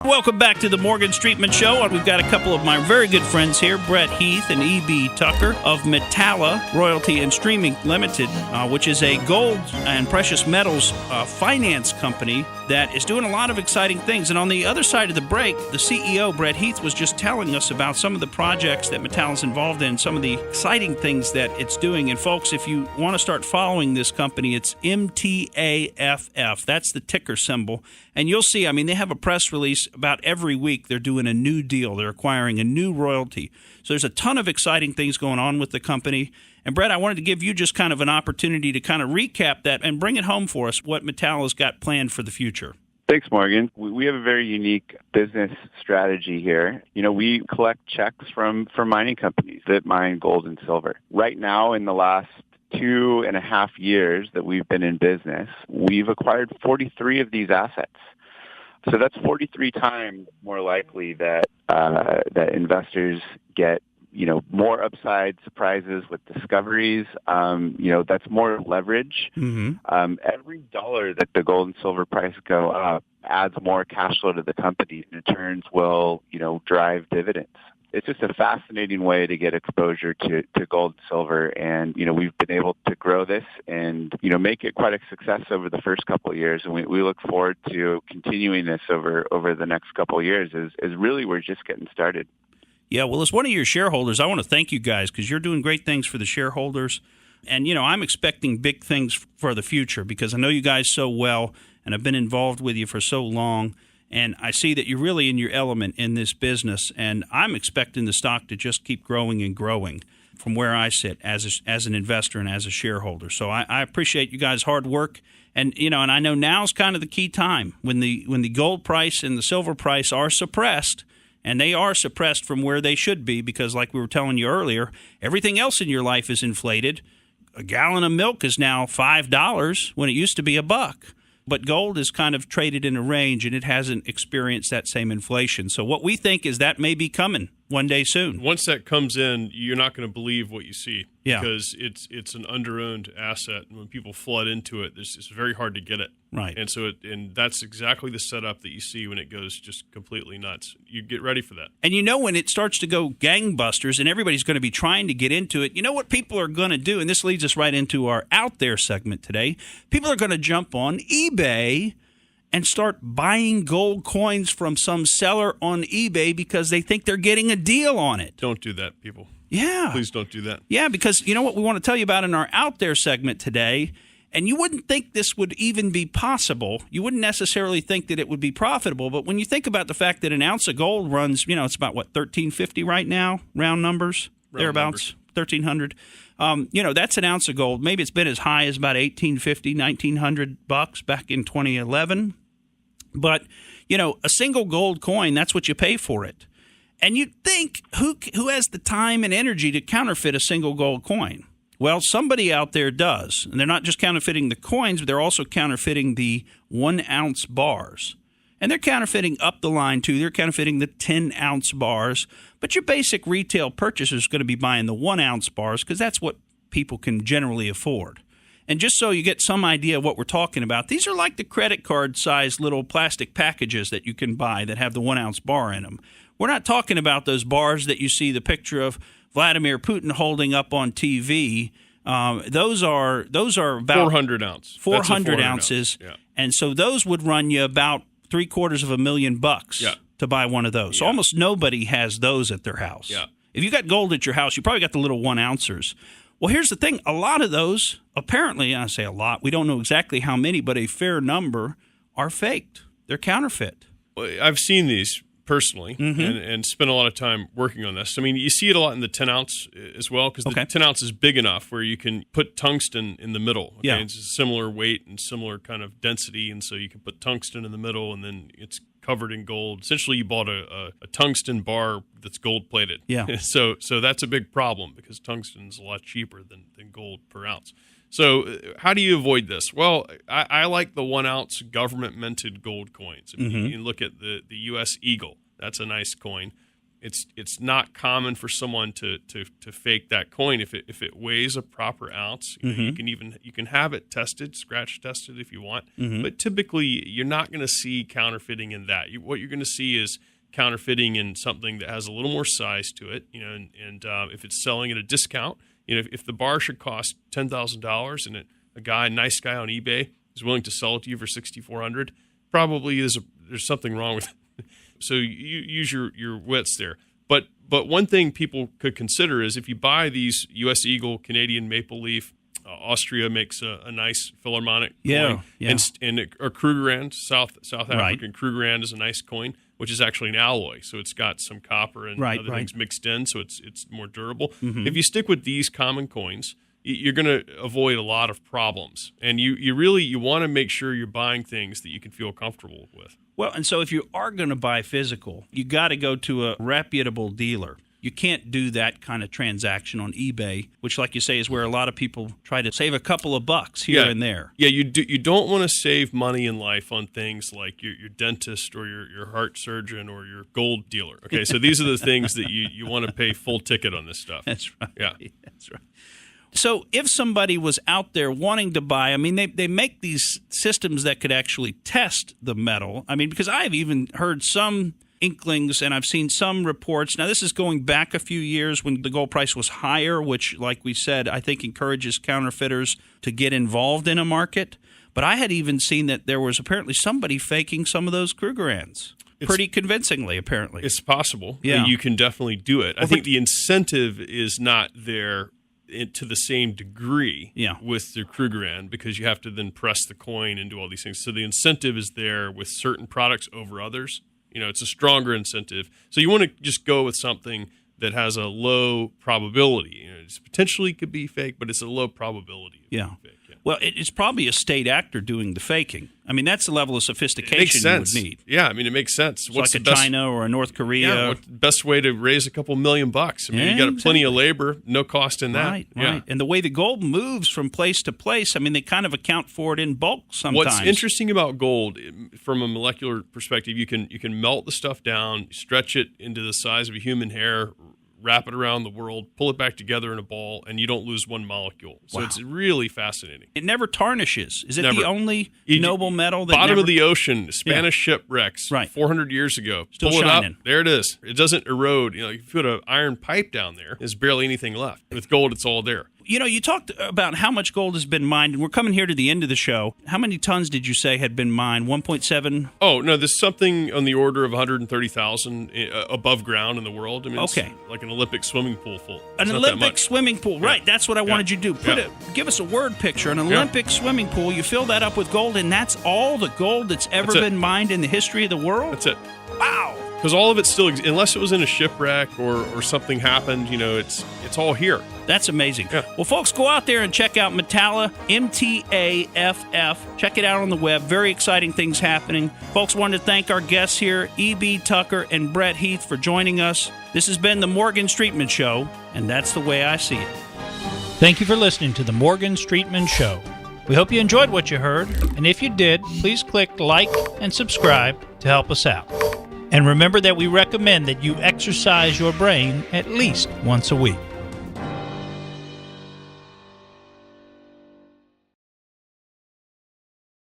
Welcome back to the Morgan Streetman Show. We've got a couple of my very good friends here, Brett Heath and E.B. Tucker of Metalla Royalty and Streaming Limited, which is a gold and precious metals finance company that is doing a lot of exciting things. And on the other side of the break, the CEO, Brett Heath, was just telling us about some of the projects that Metalla is involved in, some of the exciting things that it's doing. And folks, if you want to start following this company, it's MTAFF. That's the ticker symbol. And you'll see, I mean, they have a press release about every week. They're doing a new deal. They're acquiring a new royalty. So there's a ton of exciting things going on with the company. And, Brett, I wanted to give you just kind of an opportunity to kind of recap that and bring it home for us, what Metalla's got planned for the future. Thanks, Morgan. We have a very unique business strategy here. You know, we collect checks from mining companies that mine gold and silver. Right now, in the last 2.5 years that we've been in business, we've acquired 43 of these assets. So that's 43 times more likely that investors get, you know, more upside surprises with discoveries. You know, that's more leverage. Mm-hmm. Every dollar that the gold and silver price go up adds more cash flow to the company, and returns will, you know, drive dividends. It's just a fascinating way to get exposure to gold and silver. And, you know, we've been able to grow this and, you know, make it quite a success over the first couple of years. And we look forward to continuing this over the next couple of years as really we're just getting started. Yeah, well, as one of your shareholders, I want to thank you guys because you're doing great things for the shareholders. And, you know, I'm expecting big things for the future because I know you guys so well and I've been involved with you for so long. And I see that you're really in your element in this business, and I'm expecting the stock to just keep growing and growing from where I sit as an investor and as a shareholder. So I appreciate you guys' hard work, and you know, and I know now's kind of the key time when the gold price and the silver price are suppressed, and they are suppressed from where they should be because, like we were telling you earlier, everything else in your life is inflated. A gallon of milk is now $5 when it used to be $1. But gold is kind of traded in a range, and it hasn't experienced that same inflation. So what we think is that may be coming one day soon. Once that comes in, you're not going to believe what you see because it's an under-owned asset. And when people flood into it, it's very hard to get it. Right. And so and that's exactly the setup that you see when it goes just completely nuts. You get ready for that. And you know when it starts to go gangbusters and everybody's going to be trying to get into it, you know what people are going to do? And this leads us right into our Out There segment today. People are going to jump on eBay and start buying gold coins from some seller on eBay because they think they're getting a deal on it. Don't do that, people. Yeah. Please don't do that. Yeah, because you know what we want to tell you about in our Out There segment today, and you wouldn't think this would even be possible. You wouldn't necessarily think that it would be profitable, but when you think about the fact that an ounce of gold runs, you know, it's about, what, $1,350 right now, round numbers, thereabouts, $1,300. You know, that's an ounce of gold. Maybe it's been as high as about $1,850, $1,900 back in 2011. But, you know, a single gold coin, that's what you pay for it. And you'd think, who has the time and energy to counterfeit a single gold coin? Well, somebody out there does. And they're not just counterfeiting the coins, but they're also counterfeiting the 1-ounce bars. And they're counterfeiting up the line, too. They're counterfeiting the 10-ounce bars. But your basic retail purchaser is going to be buying the 1-ounce bars because that's what people can generally afford. And just so you get some idea of what we're talking about, these are like the credit card-sized little plastic packages that you can buy that have the 1-ounce bar in them. We're not talking about those bars that you see the picture of Vladimir Putin holding up on TV. Those are about 400 ounce. 400 ounces. Yeah. And so those would run you about $750,000 to buy one of those. So almost nobody has those at their house. Yeah. If you got gold at your house, you probably got the little 1-ouncers. Well, here's the thing. A lot of those, apparently, I say a lot, we don't know exactly how many, but a fair number are faked. They're counterfeit. Well, I've seen these personally and spent a lot of time working on this. I mean, you see it a lot in the 10-ounce as well because the 10-ounce is big enough where you can put tungsten in the middle. Okay? Yeah. It's a similar weight and similar kind of density, and so you can put tungsten in the middle, and then it's covered in gold. Essentially, you bought a tungsten bar that's gold-plated. Yeah. So that's a big problem because tungsten is a lot cheaper than gold per ounce. So how do you avoid this? Well, I like the 1-ounce government-minted gold coins. If you look at the U.S. Eagle, that's a nice coin. It's not common for someone to fake that coin if it weighs a proper ounce. You can have it tested, scratch tested if you want, but typically you're not going to see counterfeiting in that. What you're going to see is counterfeiting in something that has a little more size to it, and if it's selling at a discount, if the bar should cost $10,000 and a nice guy on eBay is willing to sell it to you for $6,400, probably there's something wrong with it. So you use your wits there. But one thing people could consider is if you buy these U.S. Eagle, Canadian Maple Leaf, Austria makes a nice Philharmonic coin, and a Krugerrand, South African Krugerrand is a nice coin, which is actually an alloy, so it's got some copper and other things mixed in, so it's more durable. If you stick with these common coins, you're going to avoid a lot of problems, and you want to make sure you're buying things that you can feel comfortable with. Well, and so if you are going to buy physical, you got to go to a reputable dealer. You can't do that kind of transaction on eBay, which, like you say, is where a lot of people try to save a couple of bucks here and there. Yeah, you don't want to save money in life on things like your dentist or your heart surgeon or your gold dealer. Okay, so these are the things that you want to pay full ticket on this stuff. That's right. Yeah, that's right. So if somebody was out there wanting to buy, I mean, they make these systems that could actually test the metal. I mean, because I've even heard some inklings and I've seen some reports. Now, this is going back a few years when the gold price was higher, which, like we said, I think encourages counterfeiters to get involved in a market. But I had even seen that there was apparently somebody faking some of those Krugerrands. Pretty convincingly, apparently. It's possible. Yeah. You can definitely do it. I think the incentive is not there to the same degree with the Krugerrand, because you have to then press the coin and do all these things. So the incentive is there with certain products over others. It's a stronger incentive. So you want to just go with something that has a low probability. It potentially could be fake, but it's a low probability of being fake. Yeah. Well, it's probably a state actor doing the faking. I mean, that's the level of sophistication you would need. Yeah, I mean, it makes sense. It's like a China or a North Korea. Yeah, what's the best way to raise a couple $1 million? I mean, you got plenty of labor, no cost in that. Right. And the way the gold moves from place to place, I mean, they kind of account for it in bulk sometimes. What's interesting about gold, from a molecular perspective, you can melt the stuff down, stretch it into the size of a human hair, wrap it around the world, pull it back together in a ball, and you don't lose one molecule. So it's really fascinating. It never tarnishes. Is it the only noble metal that bottom of the ocean, Spanish shipwrecks, 400 years ago. Still pull shining. it up, there it is. It doesn't erode. If you put an iron pipe down there, there's barely anything left. With gold, it's all there. You talked about how much gold has been mined, and we're coming here to the end of the show. How many tons did you say had been mined? 1.7? Oh, no, there's something on the order of 130,000 above ground in the world. I mean, it's like an Olympic swimming pool full. An Olympic swimming pool, right. That's what I wanted you to do. Give us a word picture. An Olympic swimming pool, you fill that up with gold, and that's all the gold that's ever been mined in the history of the world? That's it. Wow. Because all of it still, unless it was in a shipwreck or something happened, it's all here. That's amazing. Yeah. Well, folks, go out there and check out Metalla, MTAFF. Check it out on the web. Very exciting things happening. Folks, wanted to thank our guests here, E.B. Tucker and Brett Heath, for joining us. This has been the Morgan Streetman Show, and that's the way I see it. Thank you for listening to the Morgan Streetman Show. We hope you enjoyed what you heard, and if you did, please click like and subscribe to help us out. And remember that we recommend that you exercise your brain at least once a week.